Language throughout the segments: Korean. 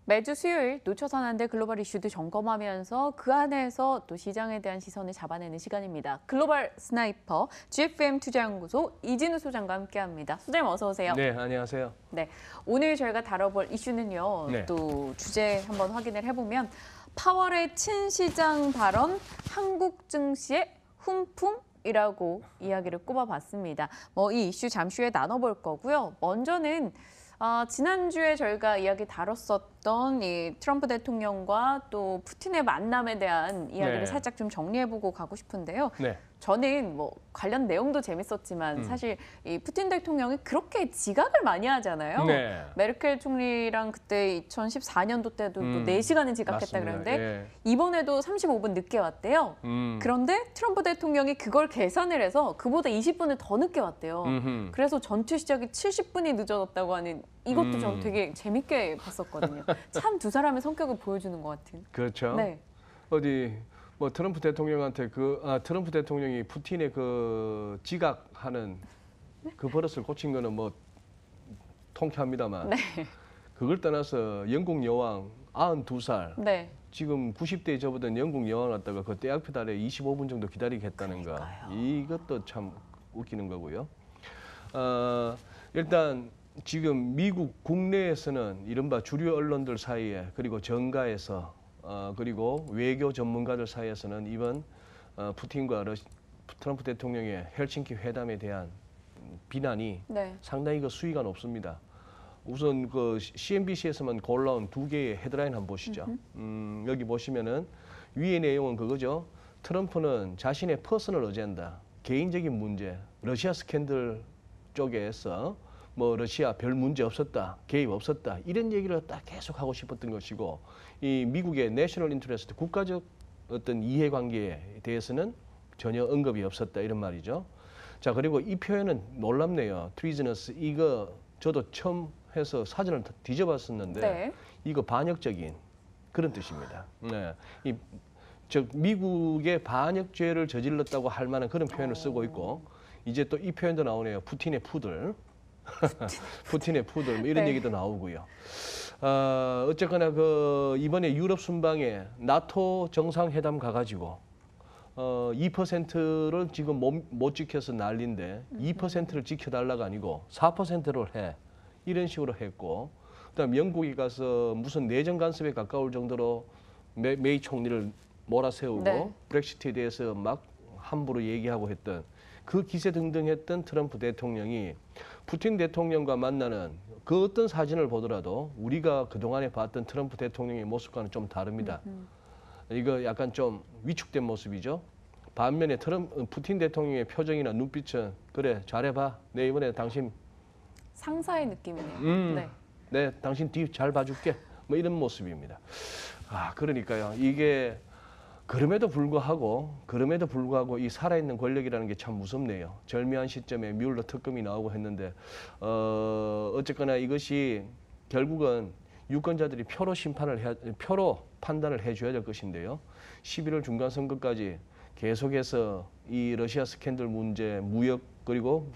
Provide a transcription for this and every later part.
매주 수요일 놓쳐선 안 될 글로벌 이슈도 점검하면서 그 안에서 또 시장에 대한 시선을 잡아내는 시간입니다. 글로벌 스나이퍼 GFM 투자연구소 이진우 소장과 함께합니다. 소장님 어서 오세요. 네, 안녕하세요. 네, 오늘 저희가 다뤄볼 이슈는요. 네. 또 주제 한번 확인을 해보면 파월의 친시장 발언, 한국 증시의 훈풍이라고 이야기를 꼽아봤습니다. 이 이슈 잠시 후에 나눠볼 거고요. 먼저는 지난주에 저희가 이야기 다뤘었던 이 트럼프 대통령과 또 푸틴의 만남에 대한 이야기를 네. 살짝 좀 정리해보고 가고 싶은데요. 네. 저는 관련 내용도 재밌었지만 사실 이 푸틴 대통령이 그렇게 지각을 많이 하잖아요. 네. 메르켈 총리랑 그때 2014년도 때도 또 4시간은 지각했다 맞습니다. 그러는데 예. 이번에도 35분 늦게 왔대요. 그런데 트럼프 대통령이 그걸 계산을 해서 그보다 20분을 더 늦게 왔대요. 그래서 전투 시작이 70분이 늦어졌다고 하는 이것도 전 되게 재밌게 봤었거든요. 참 두 사람의 성격을 보여주는 것 같은. 그렇죠. 네. 어디 트럼프 대통령한테 트럼프 대통령이 푸틴의 그 지각하는 그 버릇을 고친 거는 통쾌합니다만 네. 그걸 떠나서 영국 여왕 92살 네. 지금 90대에 접어든 영국 여왕 왔다가 그 떼약표 달에 25분 정도 기다리겠다는 거. 이것도 참 웃기는 거고요. 일단 지금 미국 국내에서는 이른바 주류 언론들 사이에 그리고 정가에서 그리고 외교 전문가들 사이에서는 이번 푸틴과 트럼프 대통령의 헬싱키 회담에 대한 비난이 네. 상당히 수위가 높습니다. 우선 그 CNBC에서만 골라온 2개의 헤드라인 한번 보시죠. 여기 보시면은 위의 내용은 그거죠. 트럼프는 자신의 퍼스널 어젠다, 개인적인 문제, 러시아 스캔들 쪽에서 러시아 별 문제 없었다, 개입 없었다 이런 얘기를 딱 계속 하고 싶었던 것이고 이 미국의 내셔널 인터레스트 국가적 어떤 이해관계에 대해서는 전혀 언급이 없었다 이런 말이죠. 자 그리고 이 표현은 놀랍네요. 트리즈너스 이거 저도 처음 해서 사전을 뒤져봤었는데 네. 이거 반역적인 그런 뜻입니다. 네. 즉 미국의 반역죄를 저질렀다고 할 만한 그런 표현을 쓰고 있고 이제 또 이 표현도 나오네요. 푸틴의 푸들. 푸틴의 푸들 이런 네. 얘기도 나오고요. 어쨌거나 이번에 유럽 순방에 나토 정상회담 가가지고 2%를 지금 못 지켜서 난리인데 2%를 지켜달라가 아니고 4%를 해 이런 식으로 했고 그다음 영국에 가서 무슨 내정 간섭에 가까울 정도로 메이 총리를 몰아세우고 네. 브렉시트에 대해서 막 함부로 얘기하고 했던 그 기세등등했던 트럼프 대통령이 푸틴 대통령과 만나는 그 어떤 사진을 보더라도 우리가 그동안에 봤던 트럼프 대통령의 모습과는 좀 다릅니다. 이거 약간 좀 위축된 모습이죠. 반면에 푸틴 대통령의 표정이나 눈빛은 그래 잘해봐. 내 이번에 당신 상사의 느낌이네요. 네. 네 당신 뒤 잘 봐줄게. 이런 모습입니다. 그러니까요. 이게 그럼에도 불구하고 이 살아있는 권력이라는 게 참 무섭네요. 절묘한 시점에 뮬러 특검이 나오고 했는데 어쨌거나 이것이 결국은 유권자들이 표로 판단을 해줘야 될 것인데요. 11월 중간선거까지 계속해서 이 러시아 스캔들 문제, 무역 그리고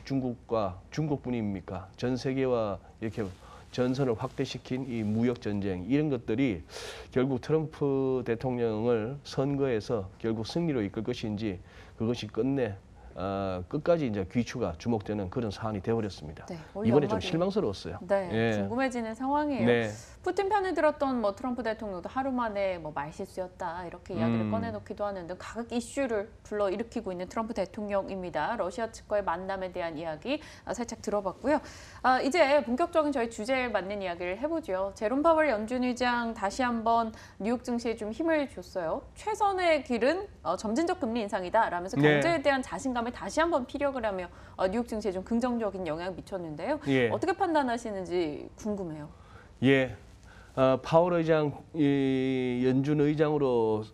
중국뿐입니까? 전 세계와 이렇게 전선을 확대시킨 이 무역 전쟁 이런 것들이 결국 트럼프 대통령을 선거에서 결국 승리로 이끌 것인지 그것이 끝까지 이제 귀추가 주목되는 그런 사안이 되어버렸습니다. 네, 이번에 좀 실망스러웠어요. 네, 예. 궁금해지는 상황이에요. 네. 푸틴 편을 들었던 트럼프 대통령도 하루 만에 말실수였다 이렇게 이야기를 꺼내놓기도 하는 등 각각 이슈를 불러일으키고 있는 트럼프 대통령입니다. 러시아 측과의 만남에 대한 이야기 살짝 들어봤고요. 이제 본격적인 저희 주제에 맞는 이야기를 해보죠. 제롬 파월 연준 의장 다시 한번 뉴욕 증시에 좀 힘을 줬어요. 최선의 길은 점진적 금리 인상이다 라면서 경제에 대한 자신감을 다시 한번 피력을 하며 뉴욕 증시에 좀 긍정적인 영향을 미쳤는데요. 예. 어떻게 판단하시는지 궁금해요. 예. 파월 의장 연준 의장으로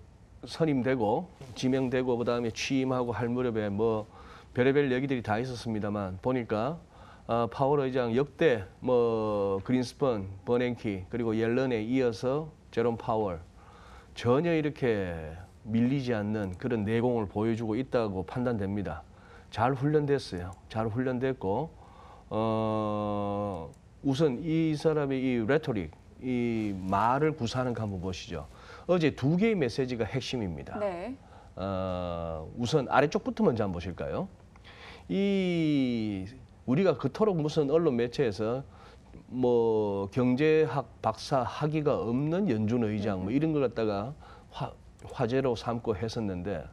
선임되고 지명되고 그다음에 취임하고 할 무렵에 별의별 얘기들이 다 있었습니다만 보니까 파월 의장 역대 그린스펀, 버냉키 그리고 옐런에 이어서 제롬 파월 전혀 이렇게 밀리지 않는 그런 내공을 보여주고 있다고 판단됩니다. 잘 훈련됐어요. 잘 훈련됐고 우선 이 사람의 이 레토릭 이 말을 구사하는 거 한번 보시죠. 어제 두 개의 메시지가 핵심입니다. 네. 우선 아래쪽부터 먼저 한번 보실까요? 이 우리가 그토록 무슨 언론 매체에서 뭐 경제학 박사 학위가 없는 연준 의장 뭐 이런 걸 갖다가 화제로 삼고 했었는데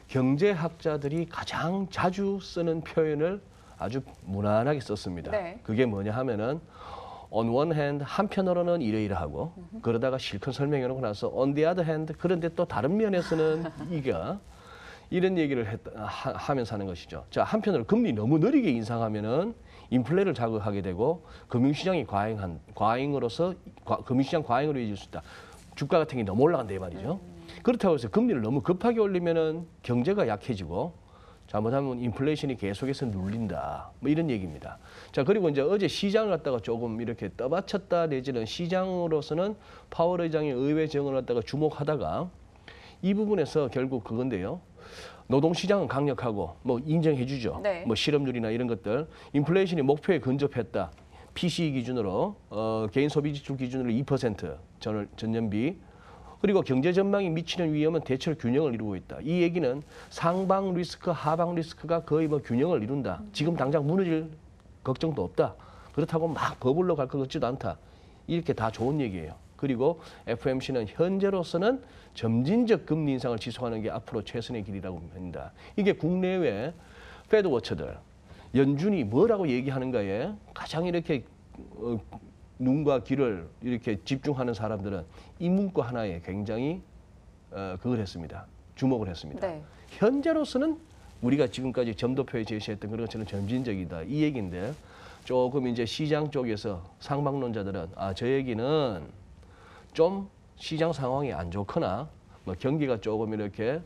경제학자들이 가장 자주 쓰는 표현을 아주 무난하게 썼습니다. 네. 그게 뭐냐 하면은 on one hand 한편으로는 이러이러하고 그러다가 실컷 설명해 놓고 나서 on the other hand 그런데 또 다른 면에서는 이가 이런 얘기를 하면서 하는 것이죠. 자, 한편으로 금리 너무 느리게 인상하면은 인플레를 자극하게 되고 금융시장이 과잉으로서 금융시장 과잉으로 이어질 수 있다. 주가 같은 게 너무 올라간다 이 말이죠. 그렇다고 해서 금리를 너무 급하게 올리면은 경제가 약해지고 잘못하면 인플레이션이 계속해서 눌린다. 뭐 이런 얘기입니다. 자, 그리고 이제 어제 시장을 갖다가 조금 이렇게 떠받쳤다 내지는 시장으로서는 파월 의장의 의회 정을 갖다가 주목하다가 이 부분에서 결국 그건데요. 노동시장은 강력하고 뭐 인정해주죠. 네. 뭐 실업률이나 이런 것들. 인플레이션이 목표에 근접했다. PCE 기준으로 개인 소비 지출 기준으로 2% 전년비. 그리고 경제 전망이 미치는 위험은 대체로 균형을 이루고 있다. 이 얘기는 상방 리스크, 하방 리스크가 거의 뭐 균형을 이룬다. 지금 당장 무너질 걱정도 없다. 그렇다고 막 버블로 갈 것 같지도 않다. 이렇게 다 좋은 얘기예요. 그리고 FOMC는 현재로서는 점진적 금리 인상을 지속하는 게 앞으로 최선의 길이라고 합니다. 이게 국내외 패드워처들, 연준이 뭐라고 얘기하는가에 가장 이렇게 눈과 귀를 이렇게 집중하는 사람들은 이 문구 하나에 굉장히 그걸 했습니다. 주목을 했습니다. 네. 현재로서는 우리가 지금까지 점도표에 제시했던 그런 것처럼 점진적이다. 이 얘기인데 조금 이제 시장 쪽에서 상방론자들은 저 얘기는 좀 시장 상황이 안 좋거나 뭐 경기가 조금 이렇게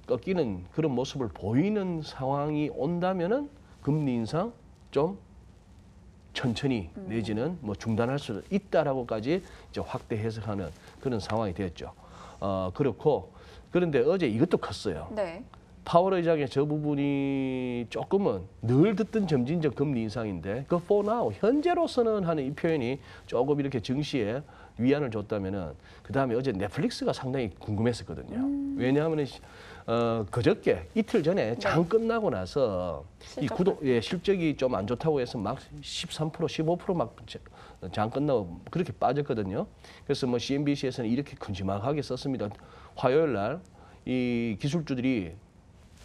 꺾이는 그런 모습을 보이는 상황이 온다면은 금리 인상 좀 천천히 내지는 뭐 중단할 수 있다라고까지 이제 확대 해석하는 그런 상황이 됐죠. 그렇고 그런데 어제 이것도 컸어요. 네. 파월 의장의 저 부분이 조금은 늘 듣던 점진적 금리 인상인데 그 for now 현재로서는 하는 이 표현이 조금 이렇게 증시에 위안을 줬다면은 그 다음에 어제 넷플릭스가 상당히 궁금했었거든요. 왜냐하면은 그저께 이틀 전에 장 끝나고 나서 이 실적이 좀 안 좋다고 해서 막 13%, 15% 막 장 끝나고 그렇게 빠졌거든요. 그래서 뭐 CNBC에서는 이렇게 큼지막하게 썼습니다. 화요일 날 이 기술주들이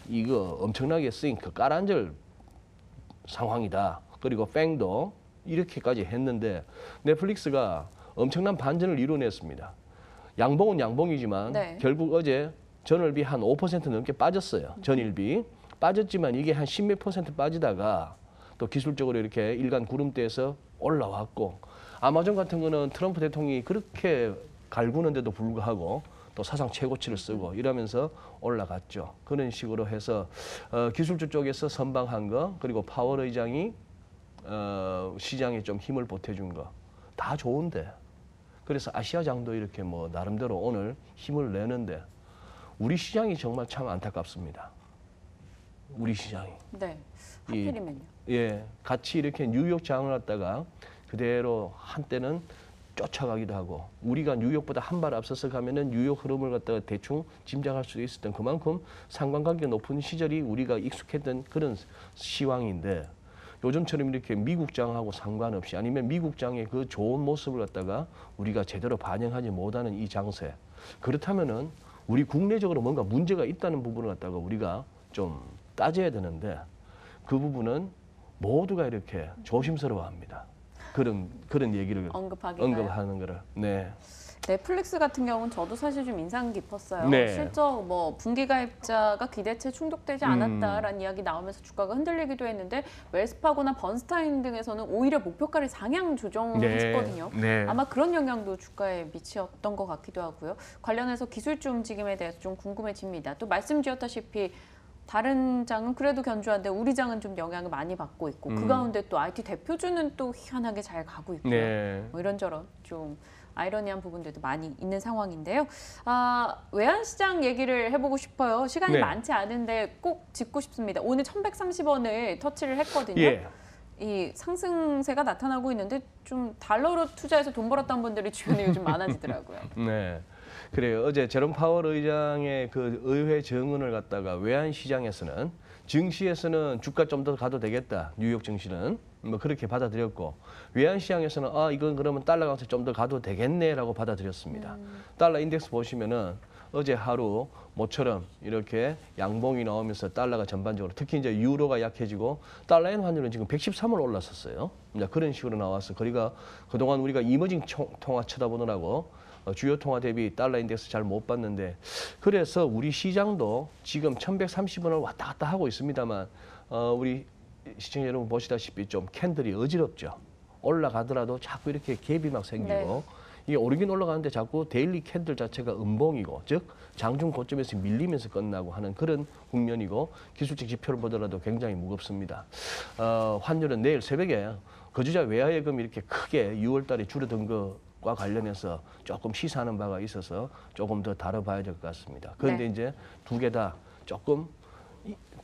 이거 엄청나게 쓰인 그 깔아앉을 상황이다. 그리고 팽도 이렇게까지 했는데 넷플릭스가 엄청난 반전을 이뤄냈습니다. 양봉은 양봉이지만 네. 결국 어제 전월비 한 5% 넘게 빠졌어요. 전일비. 빠졌지만 이게 한 10몇 % 빠지다가 또 기술적으로 이렇게 일간 구름대에서 올라왔고 아마존 같은 거는 트럼프 대통령이 그렇게 갈구는데도 불구하고 또 사상 최고치를 쓰고 이러면서 올라갔죠. 그런 식으로 해서 기술주 쪽에서 선방한 거 그리고 파월 의장이 시장에 좀 힘을 보태준 거 다 좋은데 그래서 아시아장도 이렇게 뭐 나름대로 오늘 힘을 내는데 우리 시장이 정말 참 안타깝습니다. 우리 시장이. 네. 하필이면요. 예, 같이 이렇게 뉴욕장을 갖다가 그대로 한때는 쫓아가기도 하고 우리가 뉴욕보다 한 발 앞서서 가면은 뉴욕 흐름을 갖다가 대충 짐작할 수 있었던 그만큼 상관관계가 높은 시절이 우리가 익숙했던 그런 시황인데 요즘처럼 이렇게 미국장하고 상관없이 아니면 미국장의 그 좋은 모습을 갖다가 우리가 제대로 반영하지 못하는 이 장세 그렇다면은 우리 국내적으로 뭔가 문제가 있다는 부분을 갖다가 우리가 좀 따져야 되는데 그 부분은 모두가 이렇게 조심스러워합니다. 그런 얘기를 언급하는 거를. 네. 넷플릭스 같은 경우는 저도 사실 좀 인상 깊었어요. 네. 실적 뭐 분기가입자가 기대치에 충족되지 않았다라는 이야기 나오면서 주가가 흔들리기도 했는데 웰스파고나 번스타인 등에서는 오히려 목표가를 상향 조정했거든요. 네. 아마 그런 영향도 주가에 미치었던 것 같기도 하고요. 관련해서 기술주 움직임에 대해서 좀 궁금해집니다. 또 말씀 주셨다시피 다른 장은 그래도 견조한데 우리 장은 좀 영향을 많이 받고 있고 그 가운데 또 IT 대표주는 또 희한하게 잘 가고 있고요. 네. 뭐 이런저런 좀 아이러니한 부분들도 많이 있는 상황인데요. 외환시장 얘기를 해보고 싶어요. 시간이 네. 많지 않은데 꼭 짚고 싶습니다. 오늘 1,130원을 터치를 했거든요. 예. 이 상승세가 나타나고 있는데 좀 달러로 투자해서 돈 벌었던 분들이 주변에 요즘 많아지더라고요. 네. 그래요. 어제 제롬 파월 의장의 그 의회 증언을 갖다가 외환 시장에서는 증시에서는 주가 좀 더 가도 되겠다. 뉴욕 증시는 뭐 그렇게 받아들였고 외환 시장에서는 이건 그러면 달러 강세 좀 더 가도 되겠네라고 받아들였습니다. 달러 인덱스 보시면은 어제 하루 모처럼 이렇게 양봉이 나오면서 달러가 전반적으로 특히 이제 유로가 약해지고 달러엔 환율은 지금 113을 올랐었어요. 이제 그런 식으로 나와서 거리가 그동안 우리가 이머징 통화 쳐다보느라고 주요 통화 대비 달러 인덱스 잘 못 봤는데 그래서 우리 시장도 지금 1130원을 왔다 갔다 하고 있습니다만 우리 시청자 여러분 보시다시피 좀 캔들이 어지럽죠. 올라가더라도 자꾸 이렇게 갭이 막 생기고 네. 이게 오르긴 올라가는데 자꾸 데일리 캔들 자체가 음봉이고 즉 장중 고점에서 밀리면서 끝나고 하는 그런 국면이고 기술적 지표를 보더라도 굉장히 무겁습니다. 환율은 내일 새벽에 거주자 외화예금 이렇게 크게 6월 달에 줄어든 것과 관련해서 조금 시사하는 바가 있어서 조금 더 다뤄봐야 될 것 같습니다. 그런데 네. 이제 두 개 다 조금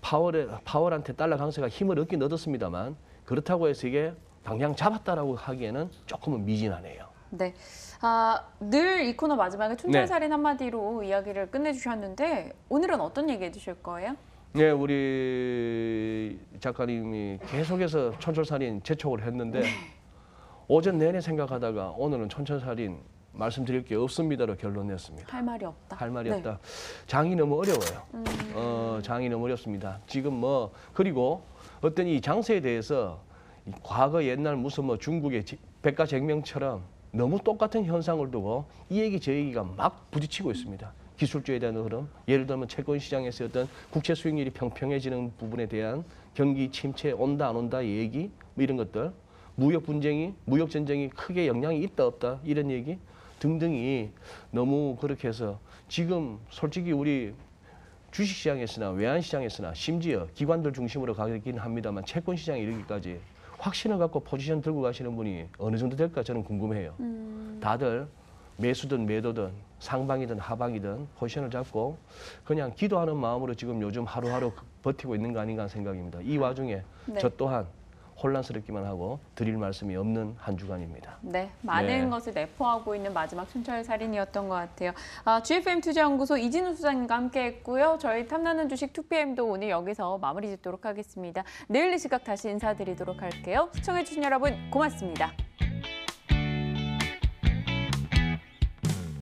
파월한테 달러 강세가 힘을 얻긴 얻었습니다만 그렇다고 해서 이게 방향 잡았다라고 하기에는 조금은 미진하네요. 네. 늘 이 코너 마지막에 촌철살인 한마디로 이야기를 끝내주셨는데 오늘은 어떤 얘기 해주실 거예요? 네, 우리 작가님이 계속해서 촌철살인 재촉을 했는데 오전 내내 생각하다가 오늘은 촌철살인 말씀드릴 게 없습니다로 결론 냈습니다. 할 말이 없다. 할 말이 네. 없다. 장이 너무 어려워요. 장이 너무 어렵습니다. 지금 뭐 그리고 어떤 이 장세에 대해서 과거 옛날 무슨 뭐 중국의 백가쟁명처럼 너무 똑같은 현상을 두고 이 얘기 저 얘기가 막 부딪히고 있습니다. 기술주의에 대한 흐름, 예를 들면 채권 시장에서 어떤 국채 수익률이 평평해지는 부분에 대한 경기 침체 온다 안 온다 얘기 뭐 이런 것들, 무역 분쟁이 무역 전쟁이 크게 영향이 있다 없다 이런 얘기 등등이 너무 그렇게 해서 지금 솔직히 우리 주식시장에서나 외환시장에서나 심지어 기관들 중심으로 가긴 합니다만 채권시장에 이르기까지 확신을 갖고 포지션 들고 가시는 분이 어느 정도 될까 저는 궁금해요. 다들 매수든 매도든 상방이든 하방이든 포지션을 잡고 그냥 기도하는 마음으로 지금 요즘 하루하루 버티고 있는 거 아닌가 하는 생각입니다. 이 와중에 네. 저 또한 혼란스럽기만 하고 드릴 말씀이 없는 한 주간입니다. 네, 많은 네. 것을 내포하고 있는 마지막 촌철살인이었던 것 같아요. GFM 투자연구소 이진우 소장님과 함께했고요. 저희 탐나는 주식 2PM도 오늘 여기서 마무리 짓도록 하겠습니다. 내일 이 시각 다시 인사드리도록 할게요. 시청해주신 여러분 고맙습니다.